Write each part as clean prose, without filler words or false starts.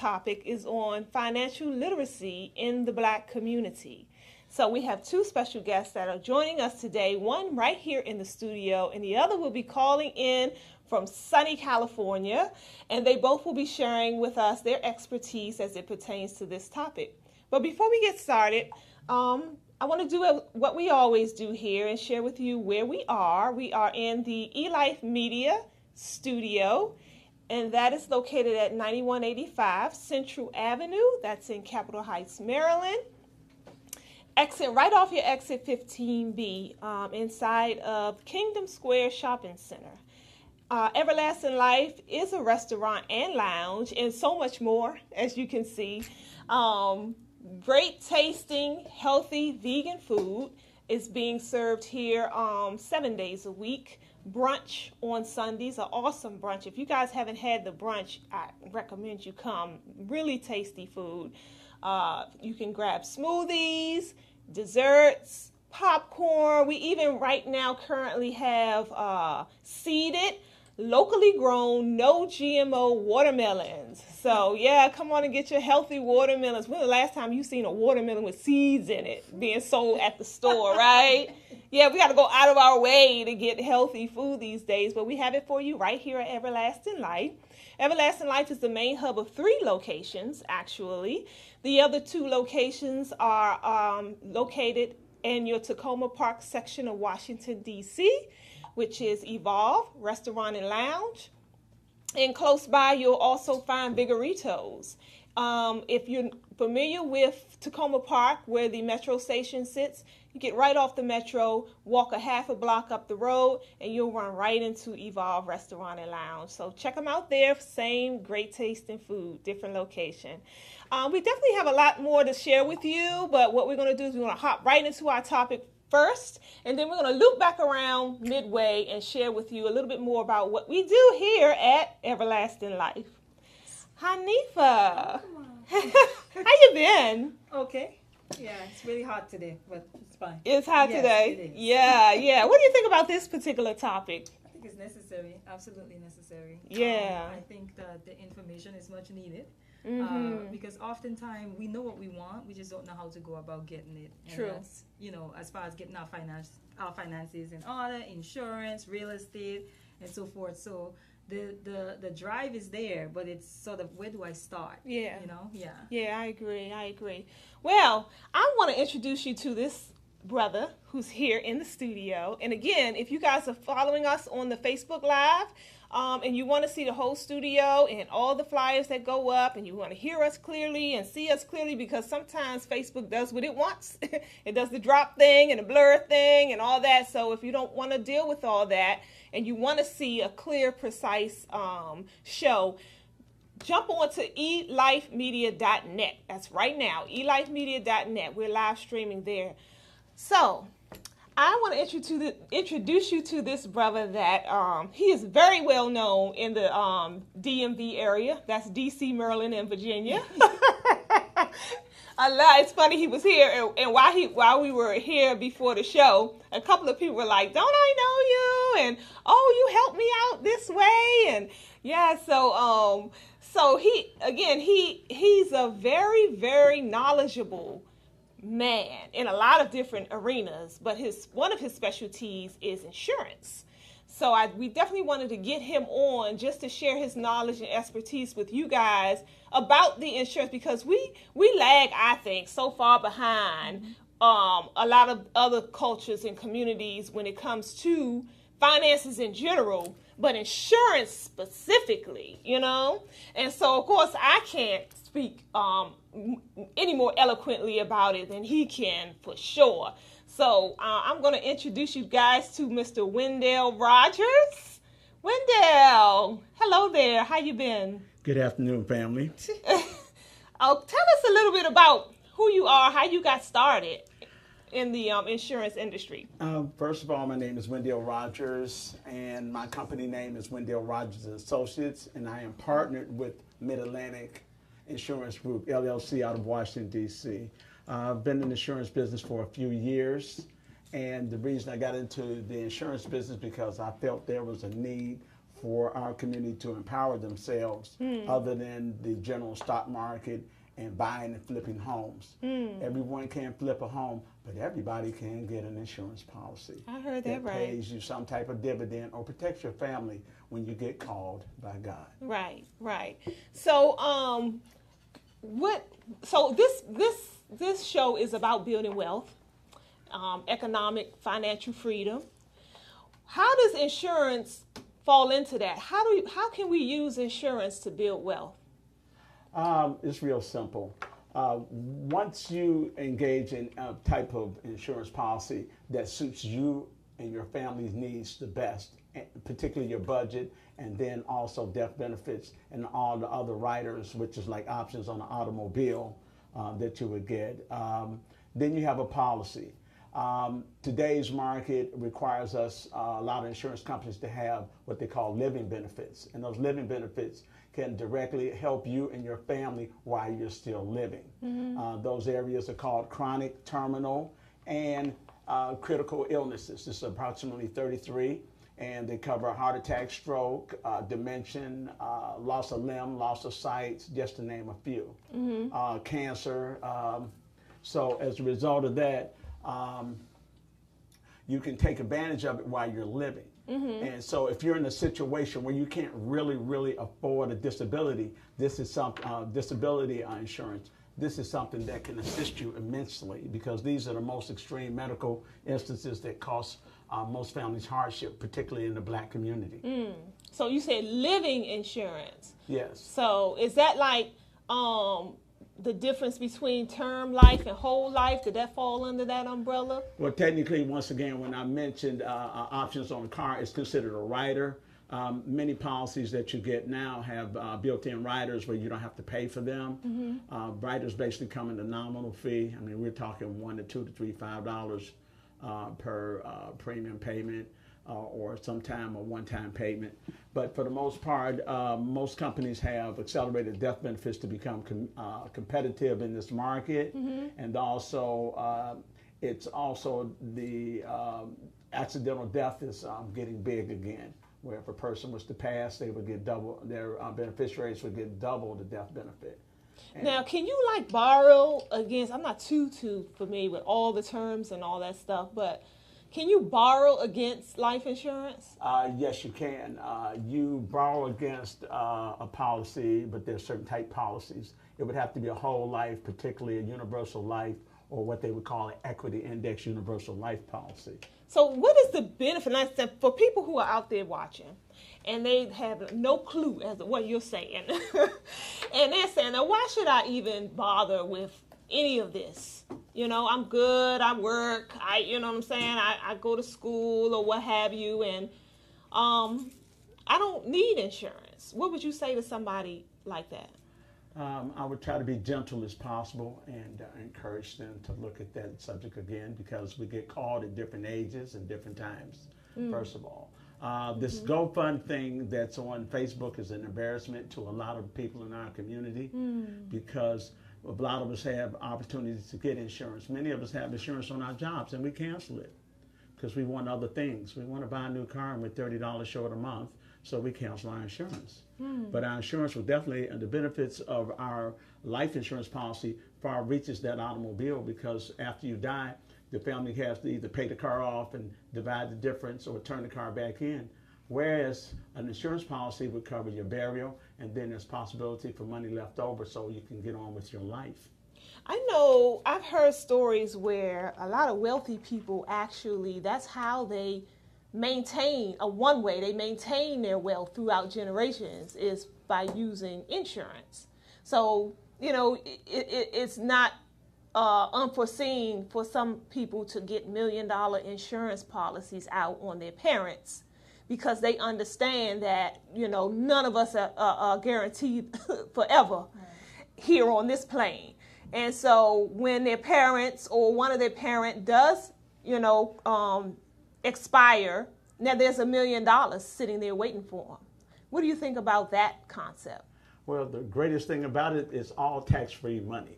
topic is on financial literacy in the Black community. So we have two special guests that are joining us today, one right here in the studio, and the other will be calling in from sunny California, and they both will be sharing with us their expertise as it pertains to this topic. But before we get started, I want to do what we always do here and share with you where we are. We are in the Elife Media studio, and that is located at 9185 Central Avenue. That's in Capitol Heights, Maryland. Exit right off your exit 15B inside of Kingdom Square Shopping Center. Everlasting Life is a restaurant and lounge and so much more, as you can see. Great tasting, healthy vegan food is being served here 7 days a week. Brunch on Sundays, an awesome brunch. If you guys haven't had the brunch, I recommend you come. Really tasty food. You can grab smoothies, desserts, popcorn. We even right now currently have seeded, locally grown, no GMO watermelons. So yeah, come on and get your healthy watermelons. When was the last time you seen a watermelon with seeds in it being sold at the store, right? Yeah, we got to go out of our way to get healthy food these days, but we have it for you right here at Everlasting Life. Everlasting Life is the main hub of 3 locations, actually. The other 2 locations are located in your Tacoma Park section of Washington, D.C., which is Evolve Restaurant and Lounge. And close by, you'll also find Vigoritos. If you're familiar with Tacoma Park, where the metro station sits, you get right off the metro, walk a half a block up the road, and you'll run right into Evolve Restaurant and Lounge. So check them out there. Same great tasting food, different location. We definitely have a lot more to share with you, but what we're going to do is we're going to hop right into our topic first, and then we're going to loop back around midway and share with you a little bit more about what we do here at Everlasting Life. Hanifa, how you been? Okay. Yeah, it's really hot today, but it's fine. It's hot yes, today? It is. Yeah. What do you think about this particular topic? I think it's necessary, absolutely necessary. Yeah. I think that the information is much needed. Mm-hmm. Because oftentimes we know what we want, we just don't know how to go about getting it. And True. That's, as far as getting our finances in order, insurance, real estate, and so forth. So the drive is there, but it's sort of, where do I start? Yeah. Yeah, I agree. Well, I want to introduce you to this brother who's here in the studio. And again, if you guys are following us on the Facebook Live, and you want to see the whole studio and all the flyers that go up, and you want to hear us clearly and see us clearly, because sometimes Facebook does what it wants. It does the drop thing and the blur thing and all that. So if you don't want to deal with all that and you want to see a clear, precise show, jump on to elifemedia.net. That's right now, elifemedia.net. We're live streaming there. So I want to introduce you to this brother that he is very well known in the DMV area. That's D.C., Maryland, and Virginia. It's funny, he was here, and while we were here before the show, a couple of people were like, "Don't I know you?" And "Oh, you helped me out this way." And yeah, so he's a very, very knowledgeable man in a lot of different arenas, but one of his specialties is insurance. So we definitely wanted to get him on just to share his knowledge and expertise with you guys about the insurance, because we lag, I think, so far behind a lot of other cultures and communities when it comes to finances in general, but insurance specifically, And so, of course, I can't speak any more eloquently about it than he can, for sure. So I'm going to introduce you guys to Mr. Wendell Rogers. Wendell, hello there. How you been? Good afternoon, family. Tell us a little bit about who you are, how you got started in the insurance industry. First of all, my name is Wendell Rogers, and my company name is Wendell Rogers Associates, and I am partnered with Mid-Atlantic Insurance Group, LLC, out of Washington, D.C. I've been in the insurance business for a few years, and the reason I got into the insurance business because I felt there was a need for our community to empower themselves other than the general stock market and buying and flipping homes. Everyone can flip a home, but everybody can get an insurance policy. I heard that right. Pays you some type of dividend or protects your family when you get called by God. Right, right. So, So this show is about building wealth, economic, financial freedom. How does insurance fall into that? How can we use insurance to build wealth? It's real simple. Once you engage in a type of insurance policy that suits you and your family's needs the best, particularly your budget, and then also death benefits and all the other riders, which is like options on an automobile that you would get, then you have a policy. Today's market requires us, a lot of insurance companies, to have what they call living benefits. And those living benefits can directly help you and your family while you're still living. Those areas are called chronic, terminal, and critical illnesses. This is approximately 33, and they cover heart attack, stroke, dementia, loss of limb, loss of sight, just to name a few. Cancer. So as a result of that, you can take advantage of it while you're living. And so if you're in a situation where you can't really afford a disability, this is some disability insurance. This is something that can assist you immensely, because these are the most extreme medical instances that cause most families hardship, particularly in the Black community. So you said living insurance. Yes. So is that like the difference between term life and whole life? Did that fall under that umbrella? Well, technically, once again, when I mentioned options on a car, it's considered a rider. Many policies that you get now have built-in riders where you don't have to pay for them. Riders basically come in a nominal fee. I mean, we're talking $1 to $2 to $3, $5 per premium payment, or sometime a one-time payment. But for the most part, most companies have accelerated death benefits to become competitive in this market. And also, it's also the accidental death is getting big again, where if a person was to pass, they would get double, their beneficiaries would get double the death benefit. And now, can you like borrow against, I'm not too familiar with all the terms and all that stuff, but can you borrow against life insurance? Yes, you can. You borrow against a policy, but there's certain type policies. It would have to be a whole life, particularly a universal life, or what they would call an equity index universal life policy. So what is the benefit? For people who are out there watching, and they have no clue as to what you're saying, and they're saying, now why should I even bother with any of this? You know, I'm good, I work, you know what I'm saying, I go to school or what have you, and I don't need insurance. What would you say to somebody like that? I would try to be gentle as possible and encourage them to look at that subject again, because we get called at different ages and different times, first of all. This GoFund thing that's on Facebook is an embarrassment to a lot of people in our community, because a lot of us have opportunities to get insurance. Many of us have insurance on our jobs, and we cancel it because we want other things. We want to buy a new car and we're $30 short a month, so we cancel our insurance. But our insurance will definitely, and the benefits of our life insurance policy far reaches that automobile, because after you die, the family has to either pay the car off and divide the difference or turn the car back in. Whereas an insurance policy would cover your burial, and then there's possibility for money left over so you can get on with your life. I know I've heard stories where a lot of wealthy people actually, that's how they maintain, one way they maintain their wealth throughout generations is by using insurance. So, you know, it's not unforeseen for some people to get $1 million insurance policies out on their parents, because they understand that, you know, none of us are guaranteed forever here on this plane. And so when their parents or one of their parents does, you know, expire, now there's $1 million sitting there waiting for them. What do you think about that concept? Well, the greatest thing about it is all tax-free money.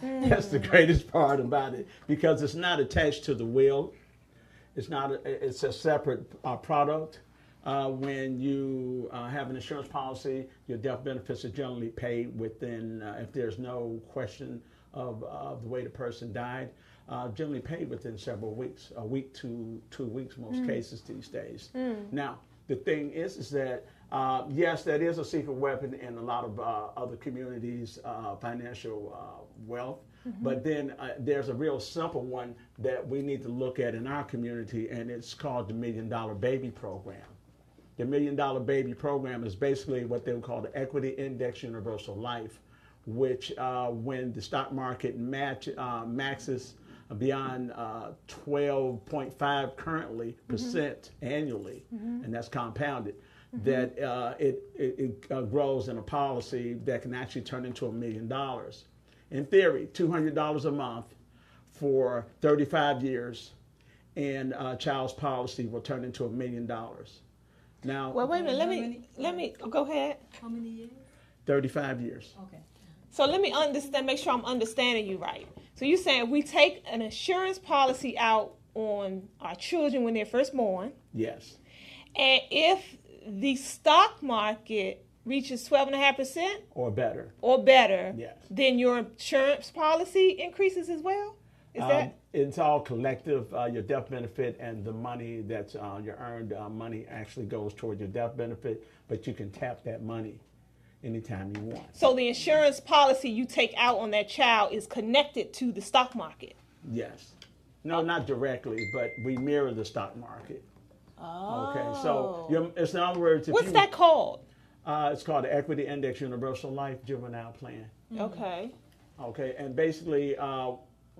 That's the greatest part about it, because it's not attached to the will. It's not. It's a separate product. When you have an insurance policy, your death benefits are generally paid within, if there's no question of the way the person died, generally paid within several weeks, a week to 2 weeks, most cases these days. Now, the thing is that yes, that is a secret weapon in a lot of other communities, financial wealth. But then there's a real simple one that we need to look at in our community, and it's called the $1 Million Baby Program. The $1 Million Baby Program is basically what they would call the Equity Index Universal Life, which when the stock market maxes beyond 12.5 currently percent annually, and that's compounded, that it grows in a policy that can actually turn into $1 million. In theory, $200 a month for 35 years, and a child's policy will turn into $1 million. Now, well, wait a minute. Let me go ahead. How many years? 35 years. Okay. So let me make sure I'm understanding you right. So you're saying we take an insurance policy out on our children when they're first born, Yes. and if the stock market reaches 12.5% Or better. Yes. then your insurance policy increases as well? Is that? It's all collective. Your death benefit and the money that's your earned money actually goes toward your death benefit, but you can tap that money anytime you want. So the insurance policy you take out on that child is connected to the stock market? Yes. No, not directly, but we mirror the stock market. Oh. Okay, so it's in other words, What's that called? It's called the Equity Index Universal Life Juvenile Plan. Okay. Okay, and basically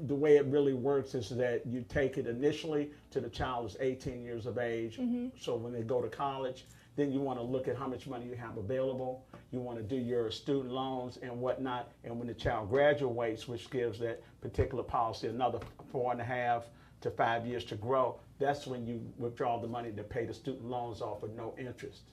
the way it really works is that you take it initially to the child is 18 years of age. So when they go to college, then you want to look at how much money you have available. You want to do your student loans and whatnot. And when the child graduates, which gives that particular policy another 4.5 to 5 years to grow, that's when you withdraw the money to pay the student loans off with no interest.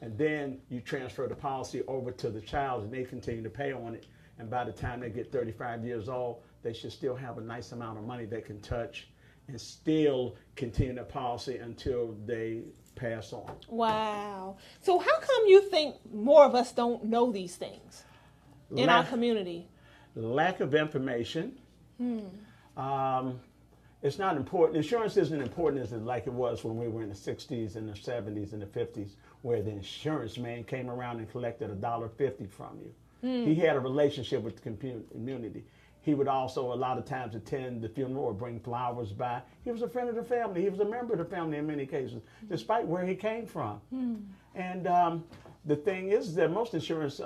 And then you transfer the policy over to the child and they continue to pay on it. And by the time they get 35 years old, they should still have a nice amount of money they can touch and still continue the policy until they pass on. Wow. So how come you think more of us don't know these things in our community? Lack of information. It's not important. Insurance isn't important as like it was when we were in the 60s and the 70s and the 50s, where the insurance man came around and collected $1.50 from you. He had a relationship with the community. He would also a lot of times attend the funeral or bring flowers by. He was a friend of the family. He was a member of the family in many cases, despite where he came from. And the thing is that most insurance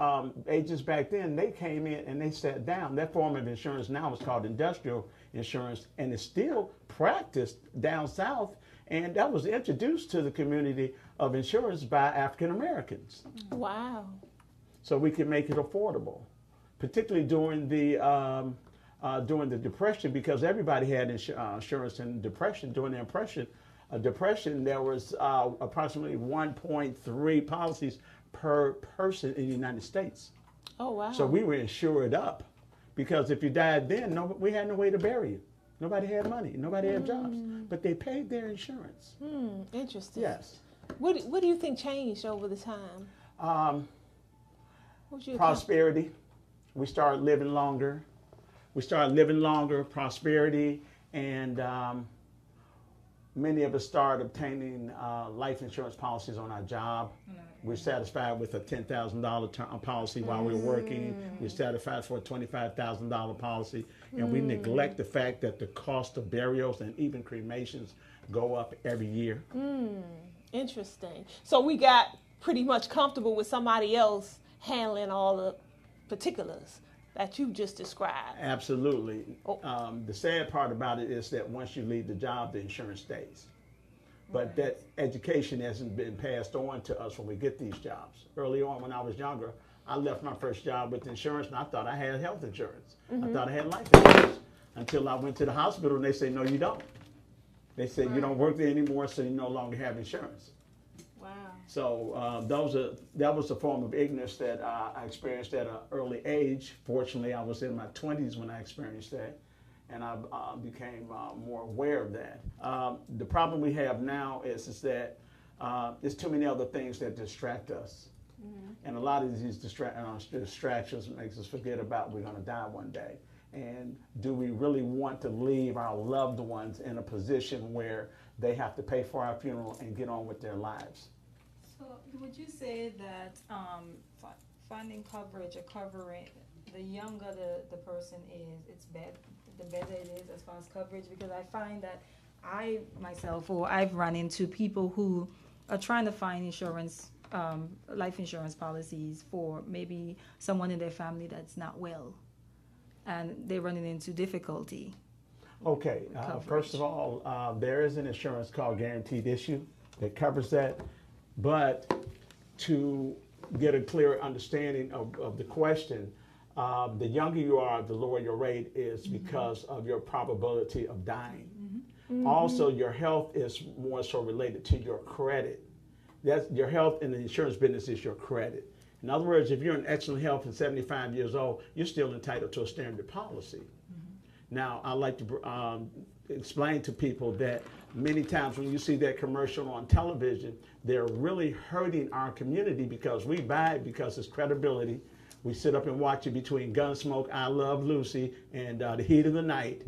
agents back then, they came in and they sat down. That form of insurance now is called industrial insurance, and it's still practiced down south. And that was introduced to the community of insurance by African Americans. Wow. So we can make it affordable, particularly during the Depression, because everybody had insurance in Depression. During the Depression, there was approximately 1.3 policies per person in the United States. Oh, wow. So we were insured up, because if you died then, we had no way to bury you. Nobody had money. Nobody had jobs. But they paid their insurance. Interesting. Yes. What do you think changed over the time? Prosperity. We started living longer. Prosperity, and many of us started obtaining life insurance policies on our job. We're satisfied with a $10,000 policy while we're working. We're satisfied for a $25,000 policy. And we neglect the fact that the cost of burials and even cremations go up every year. Interesting. So we got pretty much comfortable with somebody else handling all the particulars that you just described. Absolutely. The sad part about it is that once you leave the job, the insurance stays. But that education hasn't been passed on to us when we get these jobs. Early on, when I was younger, I left my first job with insurance, and I thought I had health insurance. I thought I had life insurance, until I went to the hospital, and they said, no, you don't. They said, you don't work there anymore, so you no longer have insurance. Wow. So that was a form of ignorance that I experienced at an early age. Fortunately, I was in my 20s when I experienced that, and I became more aware of that. The problem we have now is that there's too many other things that distract us. And a lot of these distractions makes us forget about we're going to die one day. And do we really want to leave our loved ones in a position where they have to pay for our funeral and get on with their lives? So would you say that finding coverage or covering, the younger the person is, the better it is as far as coverage? Because I find that I've run into people who are trying to find insurance, life insurance policies for maybe someone in their family that's not well, and they're running into difficulty. Okay, first of all, there is an insurance called Guaranteed Issue that covers that, but to get a clearer understanding of the question, the younger you are, the lower your rate is because of your probability of dying. Also, your health is more so related to your credit. That's your health in the insurance business is your credit. In other words, if you're in excellent health and 75 years old, you're still entitled to a standard policy. Now, I like to explain to people that many times when you see that commercial on television, they're really hurting our community because we buy it because it's credibility. We sit up and watch it between Gunsmoke, I Love Lucy, and The Heat of the Night.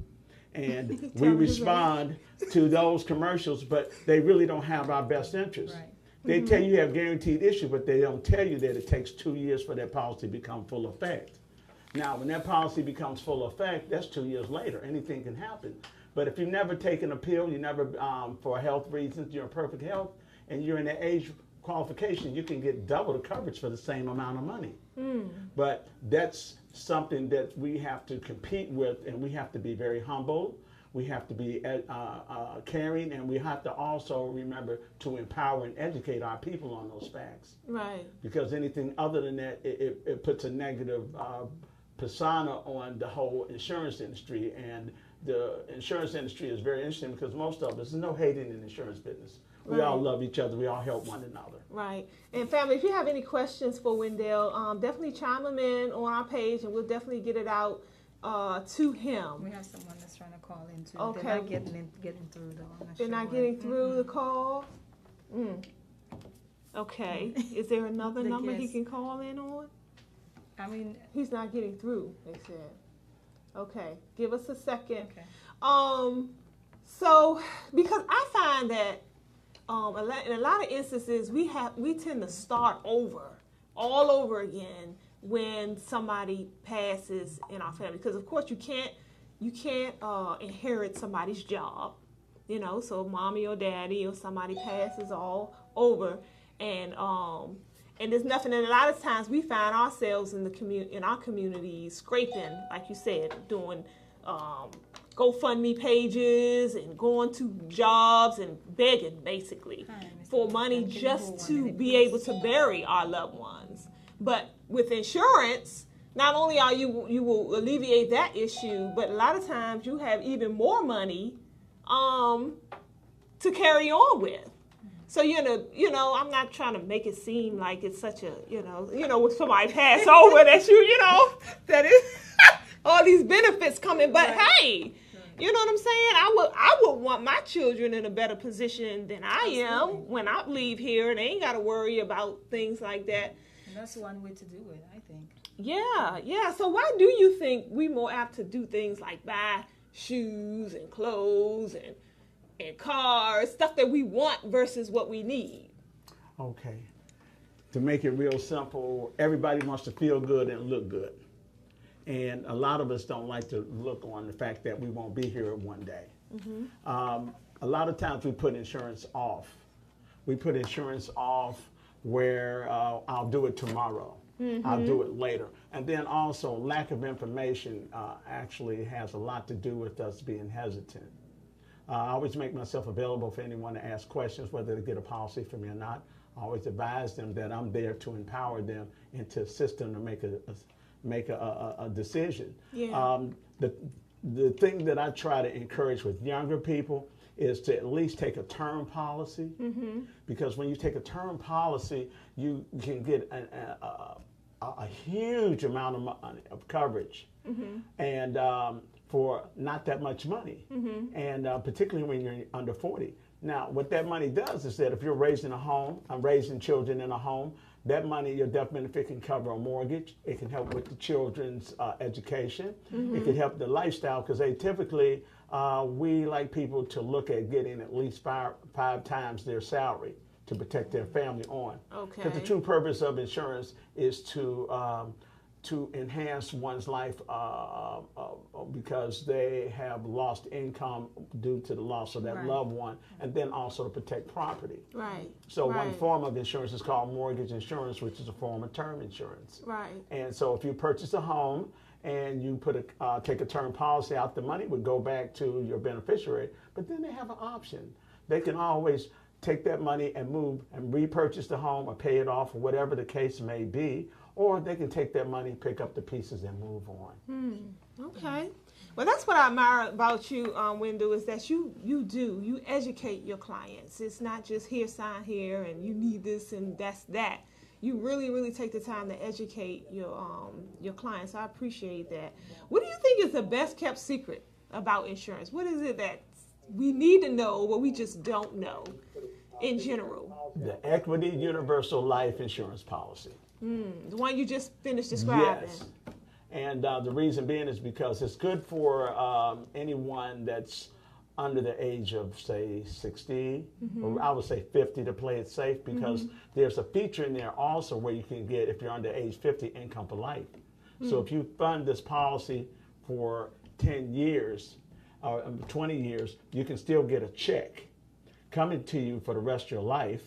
And we respond to those commercials, but they really don't have our best interest. Right. They tell you have guaranteed issue, but they don't tell you that it takes 2 years for that policy to become full effect. Now, when that policy becomes full effect, that's 2 years later. Anything can happen. But if you've never taken a pill, you never, for health reasons, you're in perfect health, and you're in the age qualification, you can get double the coverage for the same amount of money. But that's something that we have to compete with, and we have to be very humble. We have to be caring, and we have to also remember to empower and educate our people on those facts. Right. Because anything other than that, it puts a negative persona on the whole insurance industry. And the insurance industry is very interesting because most of us, there's no hating in the insurance business. We all love each other. We all help one another. Right. And family, if you have any questions for Wendell, definitely chime them in on our page, and we'll definitely get it out to him. We have someone that's trying to call in too. Okay. They're not getting through though. They're not getting through the call. Okay. Is there another number he can call in on? I mean, He's not getting through, they said. Okay. Give us a second. okay. So because I find that in a lot of instances we tend to start all over again when somebody passes in our family, because of course you can't inherit somebody's job, so mommy or daddy or somebody passes all over, and there's nothing. And a lot of times we find ourselves in our communities scraping, like you said, doing GoFundMe pages and going to jobs and begging basically for money just to be able to bury our loved ones. But with insurance, not only you will alleviate that issue, but a lot of times you have even more money to carry on with. So I'm not trying to make it seem like it's such a when somebody pass over that that is all these benefits coming, but hey, you know what I'm saying? I would want my children in a better position than I am when I leave here, and they ain't got to worry about things like that. And that's one way to do it, I think. Yeah. So why do you think we more apt to do things like buy shoes and clothes and cars, stuff that we want versus what we need? Okay. To make it real simple, everybody wants to feel good and look good. And a lot of us don't like to look on the fact that we won't be here one day. A lot of times we put insurance off. We put insurance off where I'll do it tomorrow. I'll do it later. And then also lack of information actually has a lot to do with us being hesitant. I always make myself available for anyone to ask questions, whether they get a policy from me or not. I always advise them that I'm there to empower them and to assist them to make a decision. Yeah. The thing that I try to encourage with younger people is to at least take a term policy, because when you take a term policy, you can get a huge amount of coverage, and for not that much money, and particularly when you're under 40. Now, what that money does is that if you're raising a home, I'm raising children in a home, that money, your death benefit can cover a mortgage. It can help with the children's education. It can help the lifestyle because they typically, we like people to look at getting at least five times their salary to protect their family on. Okay. Because the true purpose of insurance is to enhance one's life because they have lost income due to the loss of that loved one, and then also to protect property. Right. So one form of insurance is called mortgage insurance, which is a form of term insurance. Right. And so if you purchase a home and you take a term policy out, the money would go back to your beneficiary, but then they have an option. They can always take that money and move and repurchase the home or pay it off or whatever the case may be, or they can take that money, pick up the pieces, and move on. Okay. Well, that's what I admire about you, Wendell, is that you educate your clients. It's not just here, sign here, and you need this and that's that. You really, really take the time to educate your clients. I appreciate that. What do you think is the best kept secret about insurance? What is it that we need to know, but we just don't know in general? The Equity Universal Life Insurance Policy. The one you just finished describing. Yes. And the reason being is because it's good for anyone that's under the age of, say, 60, or I would say 50 to play it safe, because there's a feature in there also where you can get, if you're under age 50, income for life. So if you fund this policy for 10 years or 20 years, you can still get a check coming to you for the rest of your life.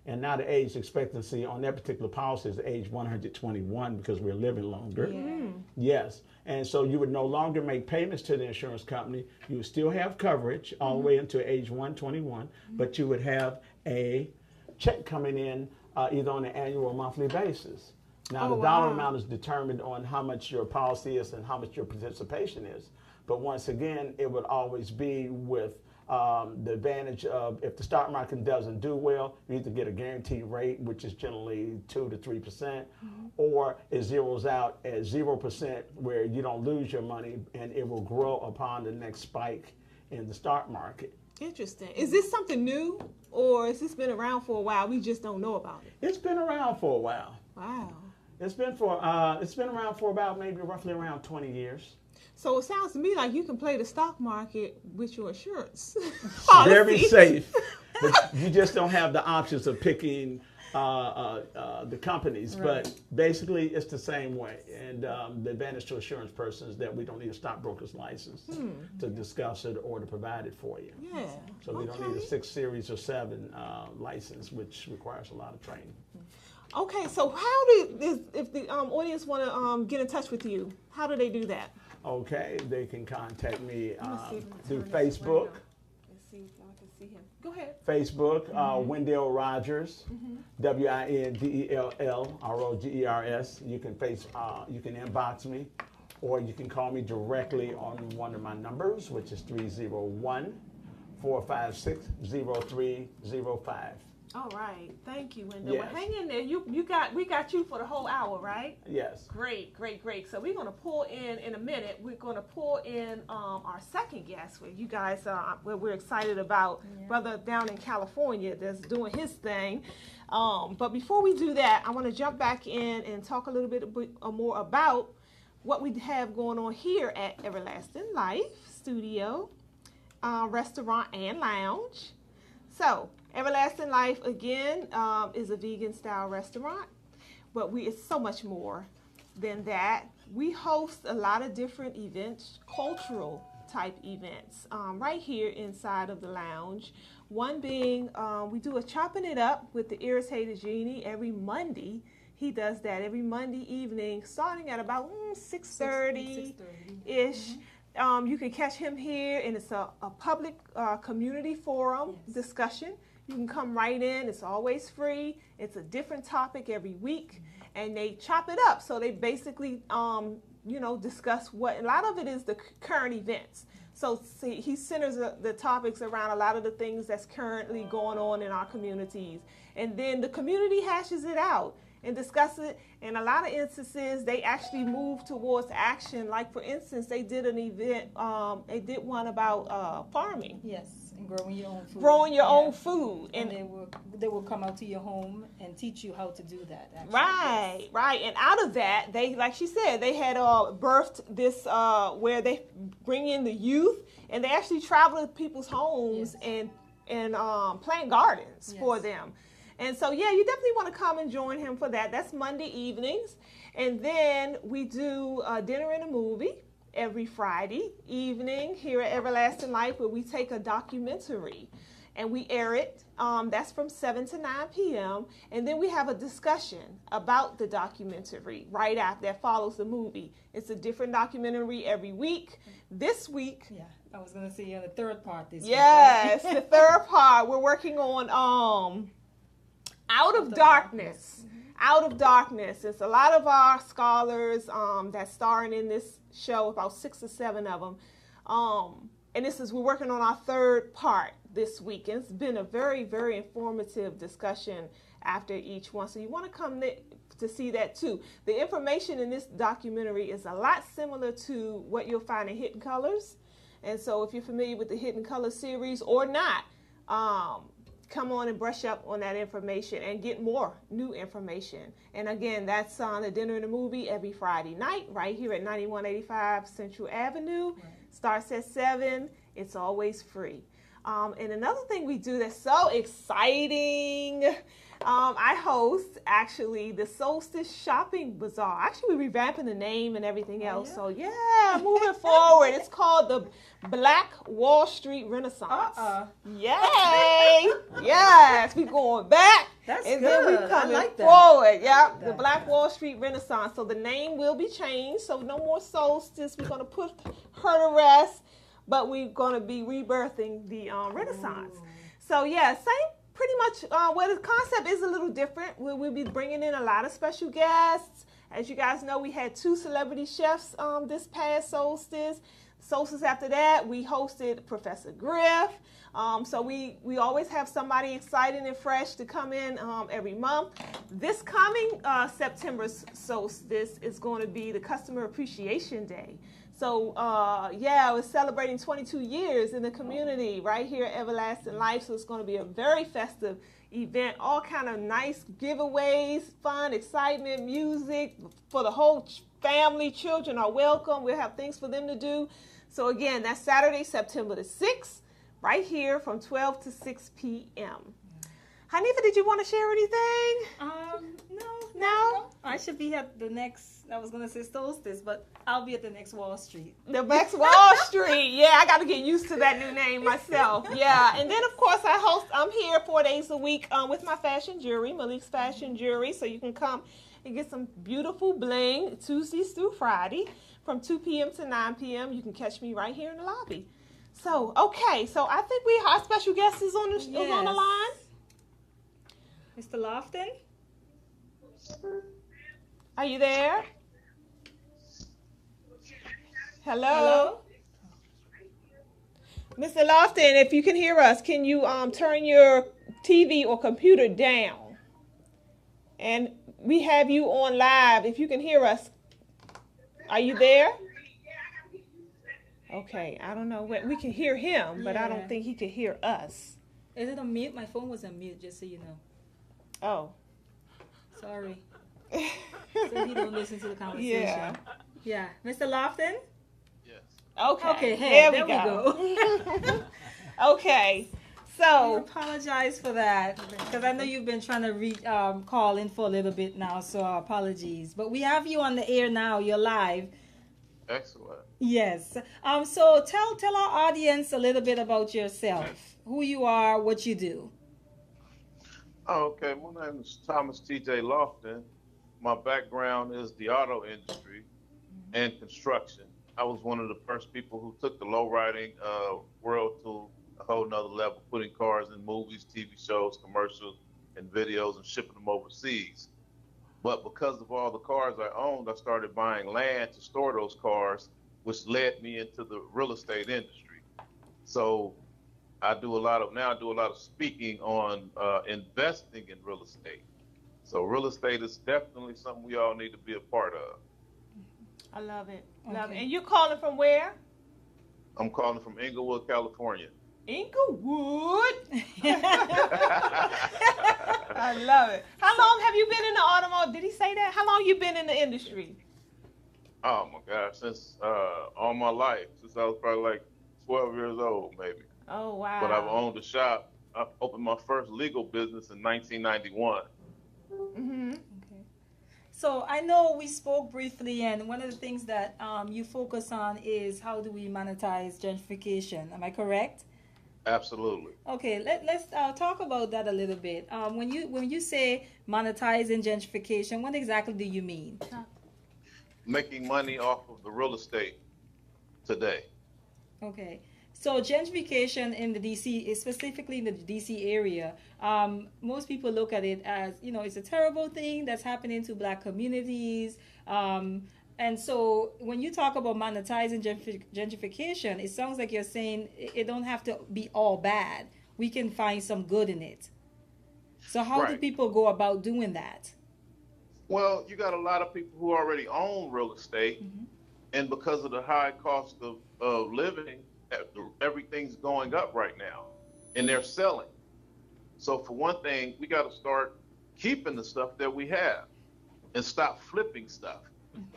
And now the age expectancy on that particular policy is age 121 because we're living longer. Yeah. Yes. And so you would no longer make payments to the insurance company. You would still have coverage all the way into age 121, but you would have a check coming in either on an annual or monthly basis. Now, the dollar amount is determined on how much your policy is and how much your participation is. But once again, it would always be with the advantage of, if the stock market doesn't do well, you either get a guaranteed rate, which is generally 2 to 3%, or it zeroes out at 0%, where you don't lose your money and it will grow upon the next spike in the stock market. Interesting. Is this something new, or has this been around for a while? We just don't know about it. It's been around for a while. Wow. It's been around for about maybe roughly around 20 years. So it sounds to me like you can play the stock market with your insurance. Very safe. But you just don't have the options of picking the companies. Right. But basically, it's the same way. And the advantage to insurance persons is that we don't need a stockbroker's license to discuss it or to provide it for you. Yeah. So we don't need a 6 Series or 7 license, which requires a lot of training. Okay, so if the audience want to get in touch with you, how do they do that? Okay, they can contact me through Let's Facebook. see if I can see him. Go ahead. Facebook, Wendell Rogers, WINDELL ROGERS. You can inbox me, or you can call me directly on one of my numbers, which is 301-456-0305. All right. Thank you, Wendell. Yes. Well, hang in there. We got you for the whole hour, right? Yes. Great. So we're going to pull in a minute. We're going to pull in our second guest, where you guys where we're excited about, brother down in California that's doing his thing. But before we do that, I want to jump back in and talk a little bit more about what we have going on here at Everlasting Life Studio, Restaurant and Lounge. So, Everlasting Life, again, is a vegan-style restaurant, but it's so much more than that. We host a lot of different events, cultural-type events, right here inside of the lounge. One being, we do a Chopping It Up with the Irritated Genie every Monday. He does that every Monday evening, starting at about 6:30-ish. You can catch him here, and it's a public community forum discussion. You can come right in. It's always free. It's a different topic every week, and they chop it up. So they basically, discuss what, a lot of it is the current events. So he centers the topics around a lot of the things that's currently going on in our communities. And then the community hashes it out. and discuss it. In a lot of instances, they actually move towards action. Like, for instance, they did an event, they did one about farming. Yes, and growing your own food. Growing your own food. And they will come out to your home and teach you how to do that, actually. Right, yes. right. And out of that, they, like she said, they had birthed this where they bring in the youth, and they actually travel to people's homes and plant gardens for them. And so, yeah, you definitely want to come and join him for that. That's Monday evenings. And then we do dinner and a movie every Friday evening here at Everlasting Life, where we take a documentary and we air it. That's from 7 to 9 p.m. And then we have a discussion about the documentary right after that follows the movie. It's a different documentary every week. This week... Yeah, I was going to say the third part this week. Yes, the third part. We're working on Out of Darkness. Out of Darkness. It's a lot of our scholars that's starring in this show, about 6 or 7 of them. And we're working on our third part this week. And it's been a very, very informative discussion after each one. So you want to come to see that too. The information in this documentary is a lot similar to what you'll find in Hidden Colors. And so if you're familiar with the Hidden Colors series or not, come on and brush up on that information and get more new information. And again, that's on the Dinner and the Movie every Friday night right here at 9185 Central Avenue. Right. Starts at 7. It's always free. And another thing we do that's so exciting, I host actually the Solstice Shopping Bazaar. Actually, we're revamping the name and everything else. Yeah. So yeah, moving forward. It's called the Black Wall Street Renaissance. Yay! Yes, we're going back. That's and good. Then we're coming like forward. Yeah, the Black Wall Street Renaissance. So the name will be changed. So no more Solstice. We're going to put her to rest, but we're going to be rebirthing the Renaissance. Ooh. So yeah, same. Pretty much the concept is a little different. We'll be bringing in a lot of special guests. As you guys know, we had 2 celebrity chefs this past solstice. Solstice after that, we hosted Professor Griff. So we always have somebody exciting and fresh to come in every month. This coming September's solstice is going to be the Customer Appreciation Day. So, we're celebrating 22 years in the community right here at Everlasting Life. So it's going to be a very festive event, all kind of nice giveaways, fun, excitement, music for the whole family. Children are welcome. We'll have things for them to do. So again, that's Saturday, September the 6th, right here from 12 to 6 p.m. Hanifa, did you want to share anything? No. I should be at the next, I was going to say solstice, but I'll be at the next Wall Street. The next Wall Street. Yeah, I got to get used to that new name myself. Yeah. And then, of course, I'm here 4 days a week with my fashion jewelry, Malik's Fashion Jewelry. So you can come and get some beautiful bling Tuesdays through Friday from 2 p.m. to 9 p.m. You can catch me right here in the lobby. So, okay. So I think our special guest is on the line. Mr. Lofton? Are you there? Hello? Mr. Lofton, if you can hear us, can you turn your TV or computer down? And we have you on live. If you can hear us, are you there? Okay, I don't know. We can hear him, but I don't think he can hear us. Is it on mute? My phone was on mute, just so you know. Oh. Sorry. So he don't listen to the conversation. Yeah. Mr. Lofton? Yes. Okay. Hey, there we go. Okay. So I apologize for that because I know you've been trying to call in for a little bit now, so apologies. But we have you on the air now. You're live. Excellent. Yes. So tell our audience a little bit about yourself, who you are, what you do. Okay. My name is Thomas T.J. Lofton. My background is the auto industry and construction. I was one of the first people who took the low riding world to a whole nother level, putting cars in movies, TV shows, commercials, and videos and shipping them overseas. But because of all the cars I owned, I started buying land to store those cars, which led me into the real estate industry. So I do a lot of speaking on investing in real estate. So real estate is definitely something we all need to be a part of. I love it. Love it. Okay. And you're calling from where? I'm calling from Inglewood, California. Inglewood. I love it. How long have you been in the automotive? Did he say that? How long you been in the industry? Oh my gosh, since all my life, since I was probably like 12 years old, maybe. Oh wow. But I've owned a shop. I opened my first legal business in 1991. Mm-hmm. Okay. So I know we spoke briefly, and one of the things that you focus on is how do we monetize gentrification. Am I correct? Absolutely. Okay, let's talk about that a little bit. When you say monetizing gentrification, what exactly do you mean? Making money off of the real estate today. Okay, so gentrification in the DC, specifically in the DC area, most people look at it as, you know, it's a terrible thing that's happening to Black communities. And so when you talk about monetizing gentrification, it sounds like you're saying it don't have to be all bad. We can find some good in it. So how do Right. people go about doing that? Well, you got a lot of people who already own real estate, and because of the high cost of living, everything's going up right now, and they're selling. So for one thing, we got to start keeping the stuff that we have and stop flipping stuff.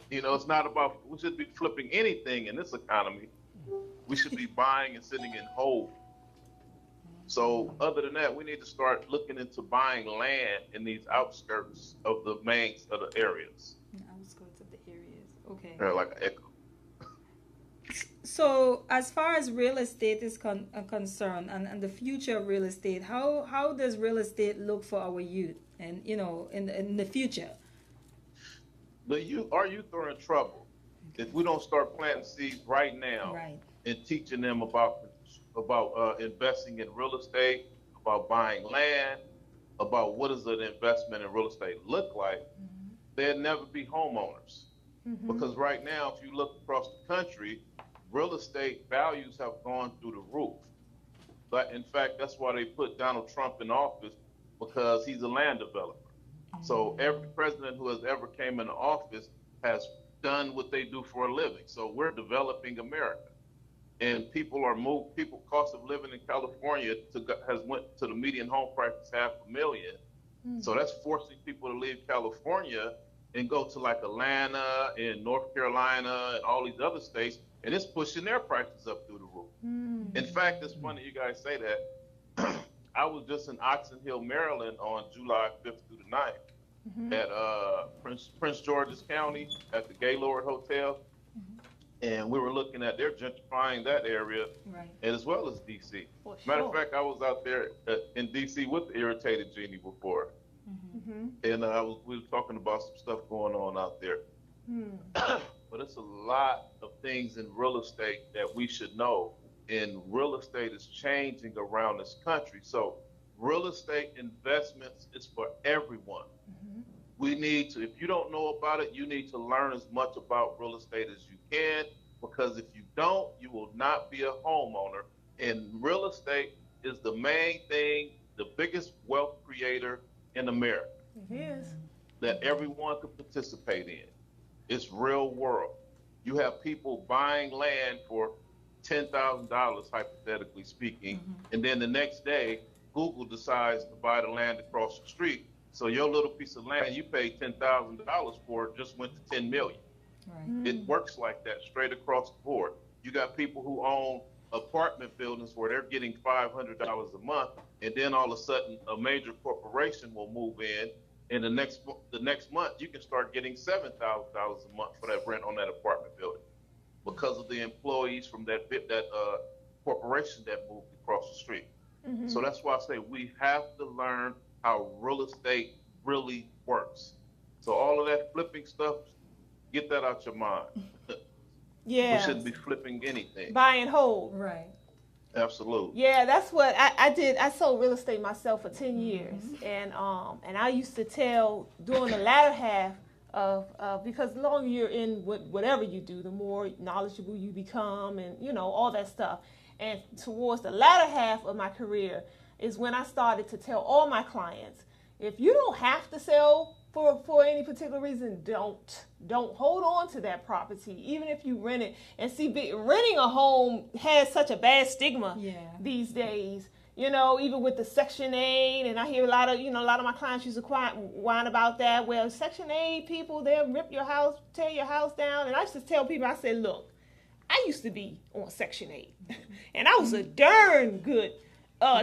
You know, it's not about, we should be flipping anything in this economy. We should be buying and sitting in hold. So other than that, we need to start looking into buying land in these outskirts of the main of the areas. Outskirts of the areas. Okay. They're like an echo. So as far as real estate is concerned, and the future of real estate, how does real estate look for our youth, and you know, in the future? Our youth are in trouble if we don't start planting seeds right now Right. and teaching them about investing in real estate, about buying land, about what does an investment in real estate look like. They'll never be homeowners. Because right now, if you look across the country, real estate values have gone through the roof. But in fact, that's why they put Donald Trump in office, because he's a land developer. So every president who has ever came into office has done what they do for a living. So we're developing America. And people cost of living in California has went to the median home price is $500,000. So that's forcing people to leave California and go to like Atlanta and North Carolina and all these other states, and it's pushing their prices up through the roof. In fact, it's funny you guys say that. I was just in Oxon Hill, Maryland on July 5th through the 9th at Prince George's County at the Gaylord Hotel. And we were looking at, they're gentrifying that area, Right. as well as DC. For Matter sure. of fact, I was out there in DC with the Irritated Genie before. And we were talking about some stuff going on out there. But it's a lot of things in real estate that we should know. And real estate is changing around this country. So real estate investments is for everyone. We need to, if you don't know about it, you need to learn as much about real estate as you can, because if you don't, you will not be a homeowner. And real estate is the main thing, the biggest wealth creator in America It is. that everyone can participate in. It's real world. You have people buying land for $10,000, hypothetically speaking, and then the next day, Google decides to buy the land across the street. So your little piece of land you paid $10,000 for just went to $10 million. Right. It works like that straight across the board. You got people who own apartment buildings where they're getting $500 a month, and then all of a sudden a major corporation will move in, and the next month you can start getting $7,000 a month for that rent on that apartment building, because of the employees from that corporation that moved across the street. So that's why I say we have to learn how real estate really works. So all of that flipping stuff, get that out your mind. Yeah. We shouldn't be flipping anything. Buy and hold. Right. Absolutely. Yeah, that's what I did. I sold real estate myself for 10 years. And I used to tell during the latter half of because the longer you're in whatever you do, the more knowledgeable you become, and you know, all that stuff. And towards the latter half of my career is when I started to tell all my clients, If you don't have to sell for any particular reason, don't hold on to that property, even if you rent it. And see, renting a home has such a bad stigma these days. You know, even with the Section 8, and I hear a lot of my clients used to whine about that. Well, Section 8 people, they'll rip your house, tear your house down. And I used to tell people, I said, look, I used to be on Section 8, and I was a darn good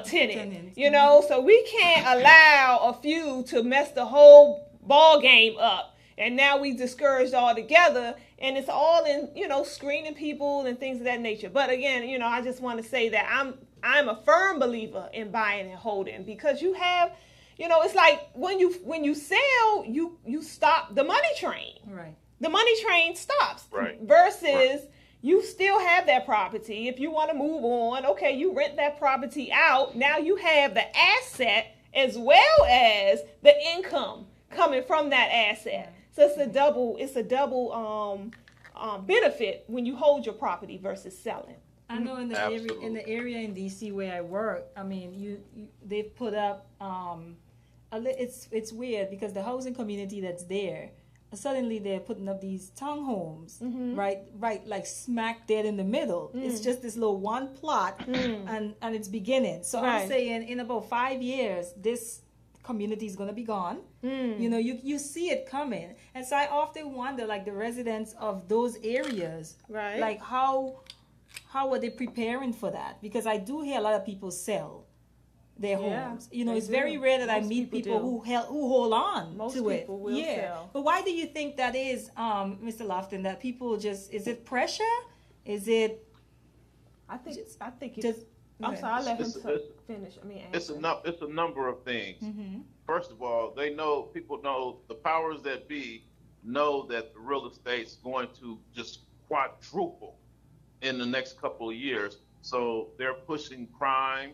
tenant, you know, so we can't allow a few to mess the whole ball game up. And now we discouraged all together, and it's all in, you know, screening people and things of that nature. But again, you know, I just want to say that I'm a firm believer in buying and holding, because you have, you know, it's like when you sell, you stop the money train. Right. The money train stops. Right. Versus you still have that property. If you want to move on, okay, you rent that property out. Now you have the asset as well as the income coming from that asset. So it's a double benefit when you hold your property versus selling. I know in the area in DC where I work, I mean, they've put up it's weird because the housing community that's there, suddenly they're putting up these townhomes, right, like smack dead in the middle. It's just this little one plot, and it's beginning. So I'm saying in about 5 years, this community is going to be gone. You know, you see it coming. And so I often wonder, like, the residents of those areas, like how are they preparing for that? Because I do hear a lot of people sell their homes. You know, it's very rare that I meet people who hold on Most to it. people will sell. But why do you think that is, Mr. Lofton, that people just, is it pressure? Is it? I think it's. I'm sorry, I'll let him finish. It's a number of things. First of all, people know, the powers that be know that the real estate's going to just quadruple in the next couple of years. So they're pushing crime,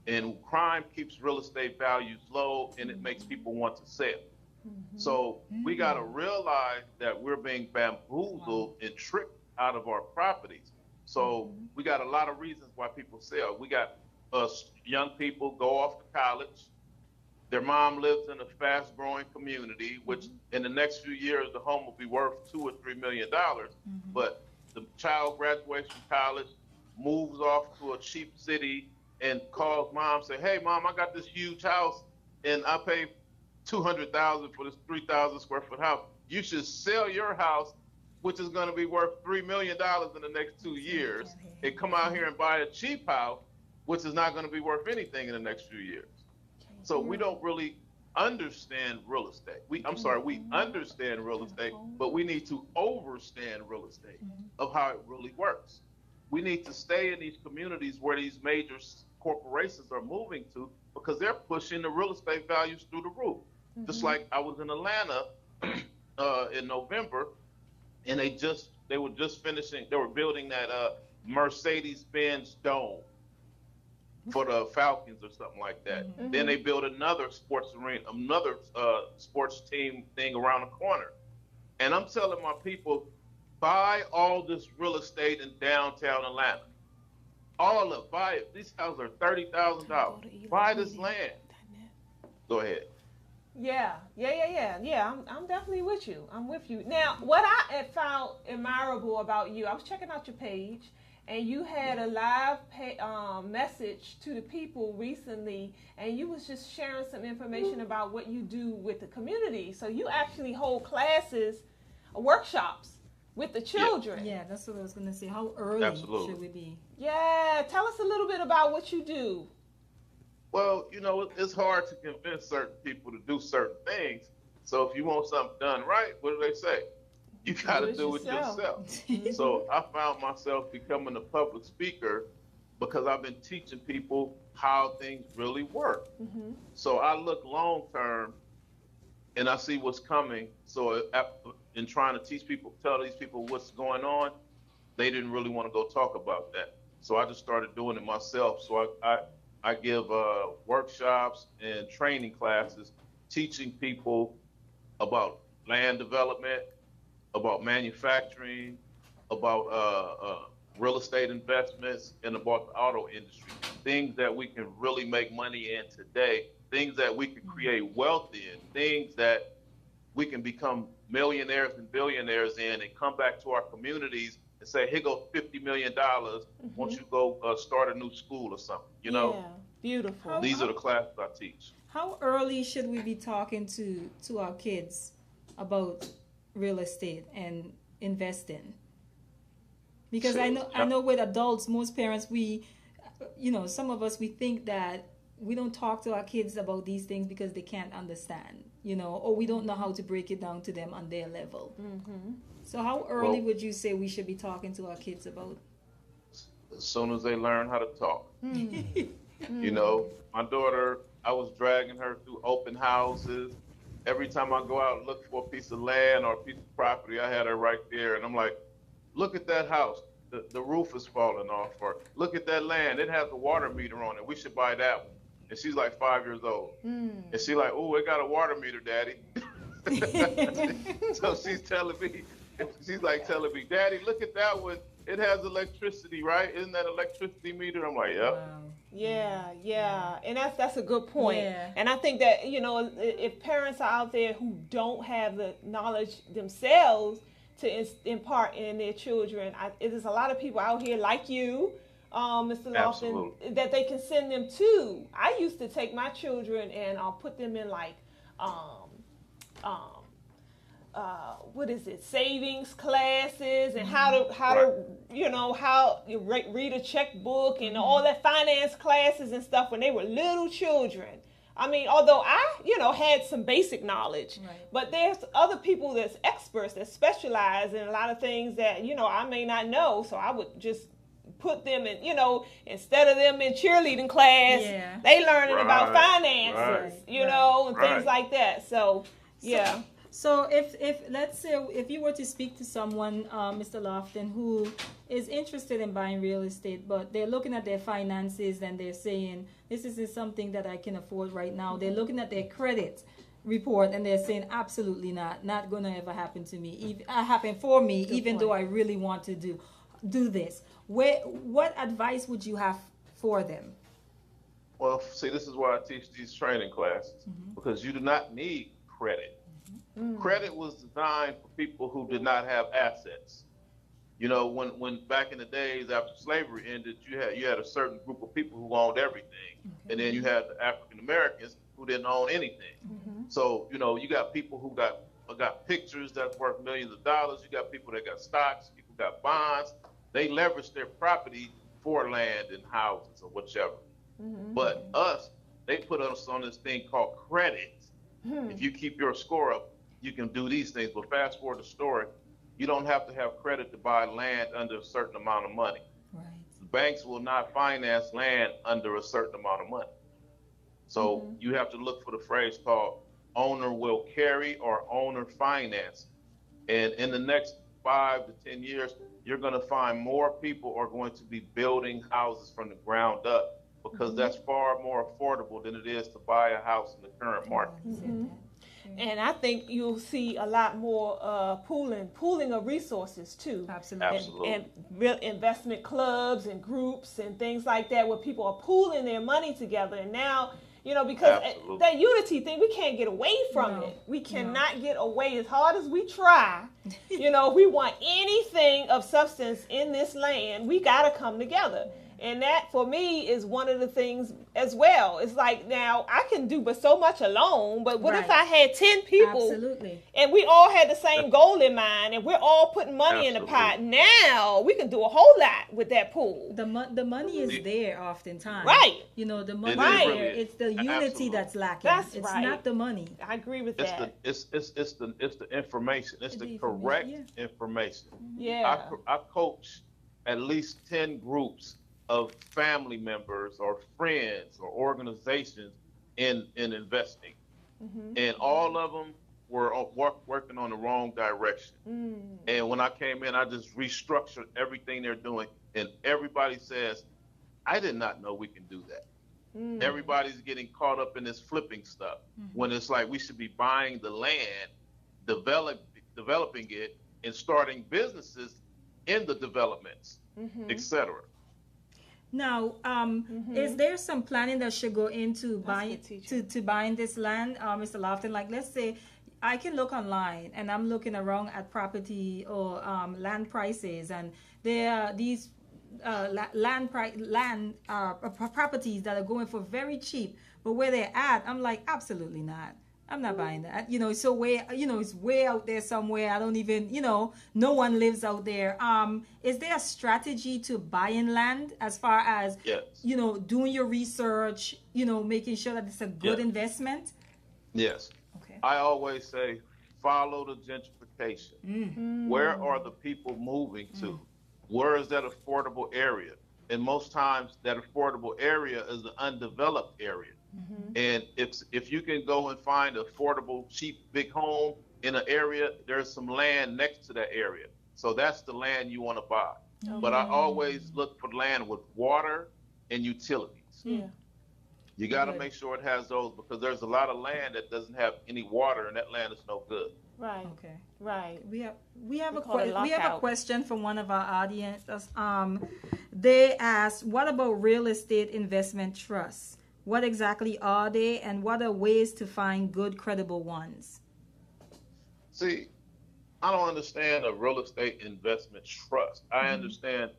and crime keeps real estate values low, and it makes people want to sell. So we got to realize that we're being bamboozled and tricked out of our properties. So we got a lot of reasons why people sell. We got young people go off to college. Their mom lives in a fast-growing community, which in the next few years, the home will be worth $2 or $3 million. But the child graduates from college, moves off to a cheap city, and calls mom, say, "Hey, mom, I got this huge house, and I pay $200,000 for this 3,000 square foot house. You should sell your house, which is going to be worth $3 million in the next 2 years, and come out here and buy a cheap house, which is not going to be worth anything in the next few years." So we don't really understand real estate. We understand real estate, but we need to overstand real estate of how it really works. We need to stay in these communities where these major corporations are moving to, because they're pushing the real estate values through the roof. Just like I was in Atlanta in November, and they were building that Mercedes-Benz dome for the Falcons or something like that. Then they built another sports arena, another sports team thing around the corner. And I'm telling my people, buy all this real estate in downtown Atlanta. Buy it. These houses are $30,000. Buy this land. Go ahead. Yeah. I'm definitely with you. I'm with you. Now, what I had found admirable about you, I was checking out your page, and you had a live message to the people recently, and you was just sharing some information about what you do with the community. So you actually hold classes, workshops with the children. Yeah, that's what I was going to say. How early should we be? Yeah, tell us a little bit about what you do. Well, you know, it's hard to convince certain people to do certain things. So if you want something done right, what do they say? You got to do it yourself. So I found myself becoming a public speaker because I've been teaching people how things really work. So I look long term, and I see what's coming. So in trying to tell these people what's going on, they didn't really want to go talk about that. So I just started doing it myself. So I give workshops and training classes, teaching people about land development, about manufacturing, about real estate investments, and about the auto industry. Things that we can really make money in today things that we can create wealth in, things that we can become millionaires and billionaires in, and come back to our communities and say, here goes $50 million once you go start a new school or something, you know? Yeah, beautiful. These are the classes I teach. How early should we be talking to our kids about real estate and investing? Because I know with adults, most parents, some of us, we think that we don't talk to our kids about these things because they can't understand, or we don't know how to break it down to them on their level. So how early would you say we should be talking to our kids about? As soon as they learn how to talk. You know, my daughter, I was dragging her through open houses. Every time I go out and look for a piece of land or a piece of property, I had her right there. And I'm like, look at that house. The roof is falling off. Or look at that land. It has a water meter on it. We should buy that one. And she's like 5 years old. And she's like, oh, it got a water meter, Daddy. So she's telling me, Daddy, look at that one. It has electricity, right? Isn't that electricity meter? I'm like, yep. Wow. Yeah. And that's a good point. Yeah. And I think that, if parents are out there who don't have the knowledge themselves to impart in their children, there's a lot of people out here like you, Mr. Lofton, Absolutely. that they can send them to. I used to take my children and put them in like, savings classes and how to read a checkbook and all that finance classes and stuff when they were little children. I mean, although I, had some basic knowledge, Right. but there's other people that's experts that specialize in a lot of things that, I may not know. So I would just put them in, instead of them in cheerleading class, they learning about finances, and things like that. So, yeah. So if let's say if you were to speak to someone, Mr. Lofton, who is interested in buying real estate, but they're looking at their finances and they're saying, this isn't something that I can afford right now. They're looking at their credit report and they're saying, absolutely not going to ever happen to me, happen for me, even though I really want to do this. What advice would you have for them? Well, see, this is why I teach these training classes, because you do not need credit. Credit was designed for people who did not have assets. When back in the days after slavery ended, you had a certain group of people who owned everything, and then you had the African Americans who didn't own anything. So you got people who got pictures that's worth millions of dollars. You got people that got stocks. People got bonds. They leveraged their property for land and houses or whichever. But they put us on this thing called credit. If you keep your score up, you can do these things. But fast forward the story, you don't have to have credit to buy land under a certain amount of money. Right. Banks will not finance land under a certain amount of money. So you have to look for the phrase called owner will carry or owner finance. And in the next 5 to 10 years, you're going to find more people are going to be building houses from the ground up, because that's far more affordable than it is to buy a house in the current market. And I think you'll see a lot more pooling of resources too. Absolutely. And real investment clubs and groups and things like that, where people are pooling their money together. And now, because that unity thing, we can't get away from it. We cannot get away as hard as we try. If we want anything of substance in this land, we got to come together. And that, for me, is one of the things as well. It's like, now, I can do but so much alone, but what if I had 10 people and we all had the same goal in mind and we're all putting money in the pot? Now, we can do a whole lot with that pool. The money is there oftentimes. Right. The money is there. It's the unity that's lacking. It's not the money. I agree with that. It's the information. It's the correct information. Yeah. I coach at least 10 groups of family members or friends or organizations in investing. And all of them were working on the wrong direction. And when I came in, I just restructured everything they're doing. And everybody says, I did not know we can do that. Everybody's getting caught up in this flipping stuff, when it's like we should be buying the land, developing it, and starting businesses in the developments, etc. Now, is there some planning that should go into buying good, teacher. to buying this land, Mr. Lofton? Like, let's say I can look online and I'm looking around at property or land prices, and there are these properties that are going for very cheap, but where they're at, I'm like, absolutely not. I'm not buying that. It's so way, it's way out there somewhere. I don't even, no one lives out there. Is there a strategy to buying land as far as, Yes. Doing your research, making sure that it's a good Yes. investment? Yes. Okay. I always say follow the gentrification. Where are the people moving to? Where is that affordable area? And most times that affordable area is the undeveloped area. And if you can go and find affordable, cheap, big home in an area, there's some land next to that area. So that's the land you want to buy. But I always look for land with water and utilities. Yeah. You got to Good. make sure it has those, because there's a lot of land that doesn't have any water, and that land is no good. Right. Okay. Right. We have We call it we have a lockout. question from one of our audience. They asked, what about real estate investment trusts? What exactly are they, and what are ways to find good, credible ones? See, I don't understand a real estate investment trust. I understand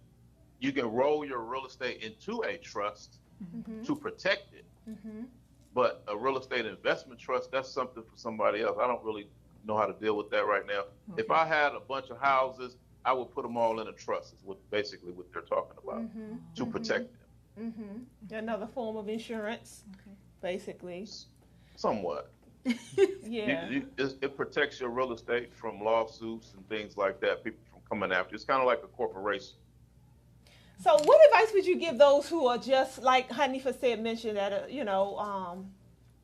you can roll your real estate into a trust to protect it. But a real estate investment trust, that's something for somebody else. I don't really know how to deal with that right now. If I had a bunch of houses, I would put them all in a trust, is basically what they're talking about, to protect them. Another form of insurance, Okay. basically. Somewhat. Yeah. It protects your real estate from lawsuits and things like that, people from coming after you. It's kind of like a corporation. So, what advice would you give those who are just like Hanifa mentioned that